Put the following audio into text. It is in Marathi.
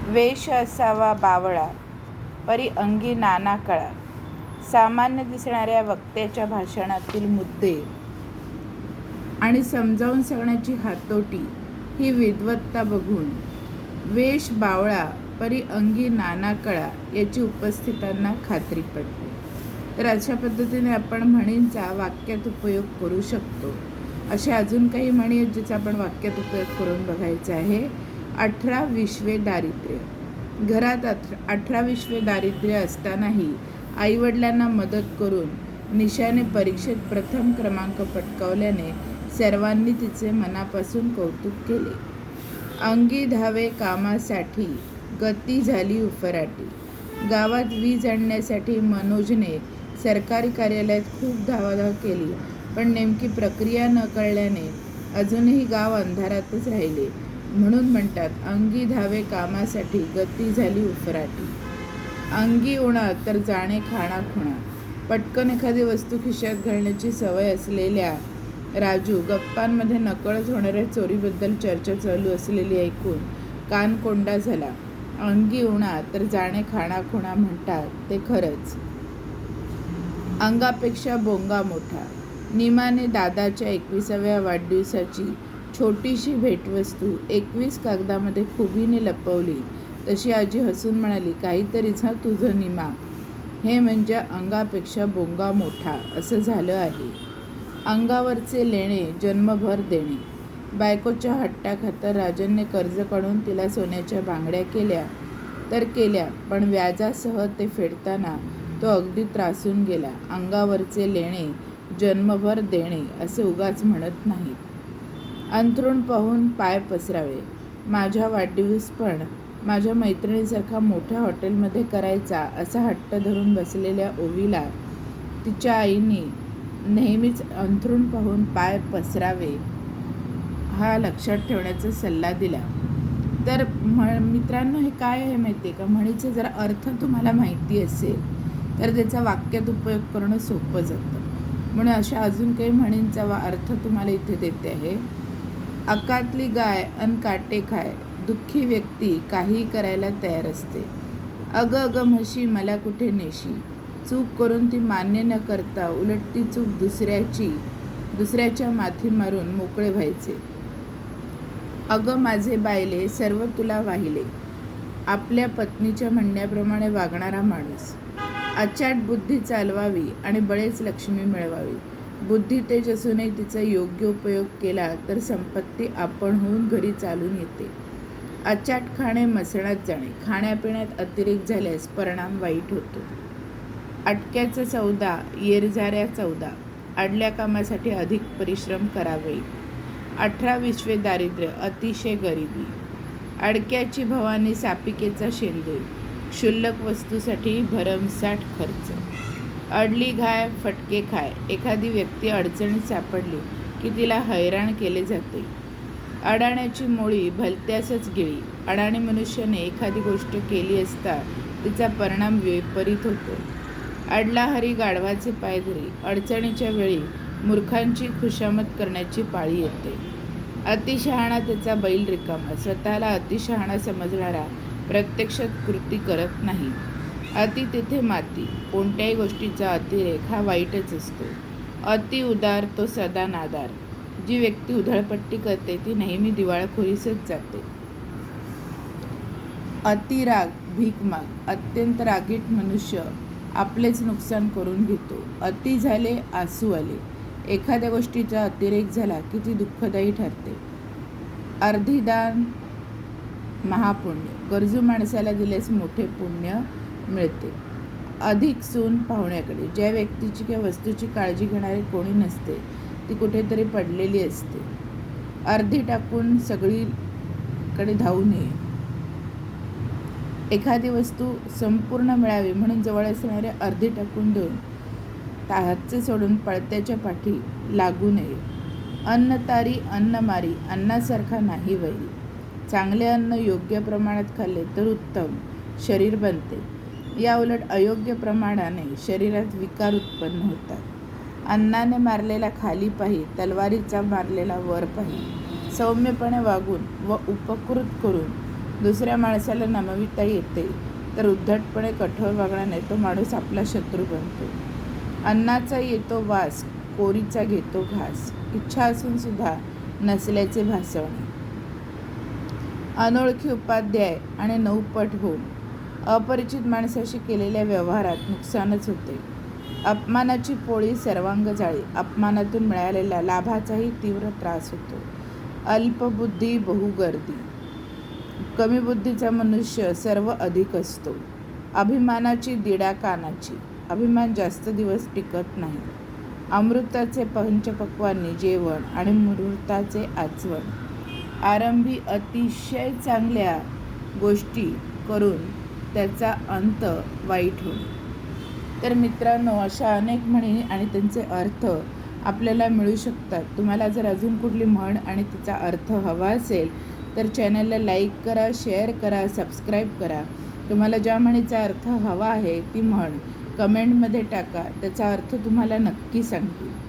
वेश असावा बावळा, परी अंगी नाना कळा. सामान्य दिसणाऱ्या वक्त्याच्या भाषणातील मुद्दे आणि समजावून सांगण्याची हातोटी ही विद्वत्ता बघून वेश बावळा परी अंगी नाना कळा याची उपस्थितांना खात्री पडते. तर अशा पद्धतीने आपण म्हणींचा वाक्यात उपयोग करू शकतो. अशा अजून काही म्हणी आहेत ज्याचा आपण वाक्यात उपयोग करून बघायचा आहे. 18-20 दारिद्र्य. घरात 18-20 दारिद्र्य असतानाही आईवडिलांना मदत करून निशाने परीक्षेत प्रथम क्रमांक पटकावल्याने सर्वांनी तिचे मनापासून कौतुक केले. अंगी धावे कामासाठी, गती झाली उफराटी. गावात वीज आणण्यासाठी मनोजने सरकारी कार्यालयात खूप धावाधाव केली, पण नेमकी प्रक्रिया न कळल्याने अजूनही गाव अंधारातच राहिले. म्हणून म्हणतात, अंगी धावे कामासाठी, गती झाली उफराटी. अंगी उणा तर जाणे खाणाखुणा. पटकन एखादी वस्तू खिशात घालण्याची सवय असलेल्या राजू गप्पांमध्ये नकळत होणाऱ्या चोरीबद्दल चर्चा चालू असलेली ऐकून कान कोंडा झाला. अंगी उणा तर जाणे खाणाखुणा म्हणतात ते खरंच. अंगापेक्षा बोंगा मोठा. निमाने दादाच्या 21व्या वाढदिवसाची छोटीशी भेटवस्तू 21 कागदामध्ये खुबीने लपवली तशी आजी हसून म्हणाली, काहीतरीच तुझं निमा. हे म्हणजे अंगापेक्षा बोंगा मोठा असं झालं आहे. अंगावरचे लेणे जन्मभर देणे. बायकोच्या हट्टाखातर राजनने कर्ज काढून तिला सोन्याच्या बांगड्या केल्या, पण व्याजासह ते फेडताना तो अगदी त्रासून गेला. अंगावरचे लेणे जन्मभर देणे असे उगाच म्हणत नाहीत. अंथरूण पाहून पाय पसरावे. माझा वाढदिवस पण माझ्या मैत्रिणीसारखा मोठ्या हॉटेलमध्ये करायचा असा हट्ट धरून बसलेल्या ओवीला तिच्या आईने नेहमीच अंथरूण पाहून पाय पसरावे हा लक्षात ठेवण्याचा सल्ला दिला. तर मित्रांनो, हे काय आहे माहिती आहे का? म्हणीचा जरा अर्थ तुम्हाला माहिती असेल तर त्याचा वाक्यात उपयोग करणं सोपं जातं. म्हणून अशा अजून काही म्हणींचा अर्थ तुम्हाला इथे देते आहे. अकातली गाय अन काटे खाय. दुःखी व्यक्ती काहीही करायला तयार असते. अगं अगं म्हशी मला कुठे नेशी. चूक करून ती मान्य न करता उलट ती चूक दुसऱ्याच्या माथी मारून मोकळे व्हायचे. अगं माझे बायले सर्व तुला वाहिले. आपल्या पत्नीच्या म्हणण्याप्रमाणे वागणारा माणूस. अचाट बुद्धी चालवावी आणि बळेच लक्ष्मी मिळवावी. बुद्धी तेज असूनही तिचा योग्य उपयोग केला तर संपत्ती आपण होऊन घरी चालून येते. अचाट खाणे मसणात जाणे. खाण्यापिण्यात अतिरेक झाल्यास परिणाम वाईट होतो. अटक्याचा सौदा, येरझाऱ्या चौदा. अडल्या कामासाठी अधिक परिश्रम करावे. 18-20 दारिद्र्य, अतिशय गरिबी. अडक्याची भवानी, सापिकेचा शेंदूर. क्षुल्लक वस्तूसाठी भरमसाठ खर्च. अडली गाय फटके खाय. एखादी व्यक्ती अडचणीत सापडली की तिला हैराण केले जाते. अडाण्याची मोळी भलत्यासच गिळी. अडाणी मनुष्याने एखादी गोष्ट केली असता तिचा परिणाम विपरीत होतो. अडला हरी गाढवाचे पाय धरी. अडचणीच्या वेळी मूर्खांची खुशामत करण्याची पाळी येते. अतिशहाणा त्याचा बैल रिकामा. स्वतःला अतिशहाणा समजणारा प्रत्यक्षात कृती करत नाही. अति तेथे माती. कोणत्याही गोष्टीचा अतिरेक हा वाईटच असतो. अति उदार तो सदा नादार. जी व्यक्ती उधळपट्टी करते ती नेहमी दिवाळखोरीसच जाते. अतिराग भीक माग. अत्यंत रागीट मनुष्य आपलेच नुकसान करून घेतो. अति झाले आसू आले. एखाद्या गोष्टीचा अतिरेक झाला की ती दुःखदायी ठरते. अर्धिदान महापुण्य. गरजू माणसाला दिल्यास मोठे पुण्य मिळते. अधिक सून पाहुण्याकडे. ज्या व्यक्तीची किंवा वस्तूची काळजी घेणारे कोणी नसते ती कुठेतरी पडलेली असते. अर्धी टाकून सगळीकडे धावू नये. एखादी वस्तू संपूर्ण मिळावी म्हणून जवळ असणारे अर्धी टाकून देऊन हातचे सोडून पळत्याच्या पाठी लागू नये. अन्न तारी अन्न मारी. अन्नासारखा नाही वैरी. चांगले अन्न योग्य प्रमाणात खाल्ले तर उत्तम शरीर बनते. या उलट अयोग्य प्रमाणाने शरीरात विकार उत्पन्न होतात. अन्नाने मारलेला खाली पाही, तलवारीचा मारलेला वर पाही. सौम्यपणे वागून व उपकृत करून दुसऱ्या माणसाला नमविता येते, तर उद्धटपणे कठोर वागण्याने तो माणूस आपला शत्रू बनतो. अन्नाचा येतो वास, कोरीचा घेतो घास. इच्छा असून सुद्धा नसल्याचे भासवणे. अनोळखी उपाध्याय आणि नौपट होऊन अपरिचित माणसाशी केलेल्या व्यवहारात नुकसानच होते. अपमानाची पोळी सर्वांग जाळी. अपमानातून मिळालेल्या लाभाचाही तीव्र त्रास होतो. अल्पबुद्धी बहुगर्दी. कमी बुद्धीचा मनुष्य सर्व अधिक असतो. अभिमानाची दिडा कानाची. अभिमान जास्त दिवस टिकत नाही. अमृताचे पंचपक्वान्नी जेवण आणि मुहूर्ताचे आचवण. आरंभी अतिशय चांगल्या गोष्टी करून त्याचा अंत वाईट होणे. तर मित्रांनो, अशा अनेक म्हणी आणि त्यांचे अर्थ आपल्याला मिळू शकतात. तुम्हाला जर अजून कुठली म्हण आणि तिचा अर्थ हवा असेल तर चॅनलला लाईक करा, शेअर करा, सबस्क्राईब करा. तुम्हाला ज्या म्हणीचा अर्थ हवा आहे ती म्हण कमेंटमध्ये टाका. त्याचा अर्थ तुम्हाला नक्की सांगतील.